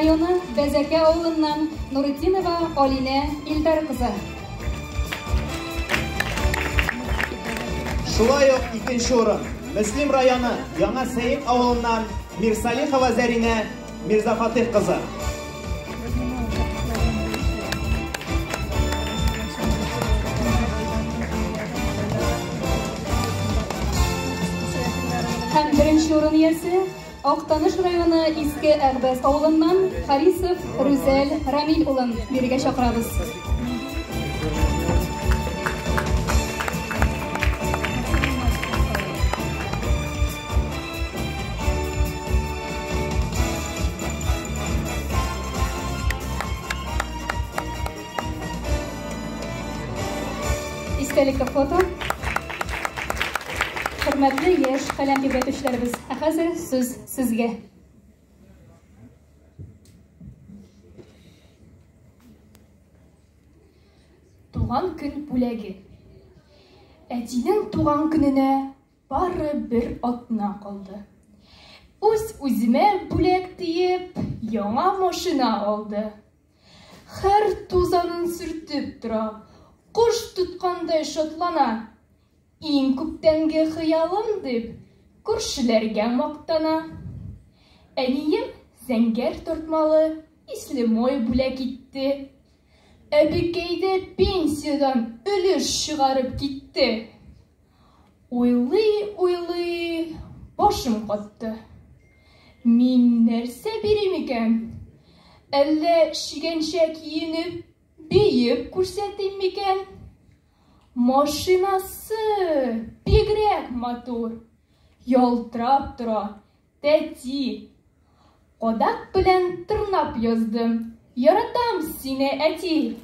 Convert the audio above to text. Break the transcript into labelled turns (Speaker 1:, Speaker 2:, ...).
Speaker 1: районы Бәзәке ауылынан Нурытдинова Алинә Илдар кызы.
Speaker 2: Шулай ук икенче урын Мөслим районы Яңа Сәйек авылынан Мирсалихова Зәринә Мирзафатих кызы.
Speaker 1: Һәм беренче урын иясе Актаныш районы Иске Әгбәс авылынан Харисов Рүзәл Рамил улын биргә чакырабыз. Истәлекле фото. Хөрмәтле яшь каләм тибрәтүчеләребез, хәзер сүз сезгә. Туган көн бүләге. Әтинең туган көненә бары бер атна калды. Үз-үземә бүләк тиеп, яңа машина алды. Һәр тузанын сүртеп тора. Кош туткандай шатлана, иң күптәнге хыялым дип, күршеләргә мактана. Әнием зәңгәр тартмалы исле май бүләк итте. Әбекәйдә пенсиядан өлеш чыгарып китте. Уйлый, башым катты. Мин нәрсә бирим икән? Әллә шигәнчә киенеп, бейеп күрсәтим микән? Машинасы бигрәк матур, ялтырап тора, тәти. Кадак белән тырнап яздым. Яратам сине, әти.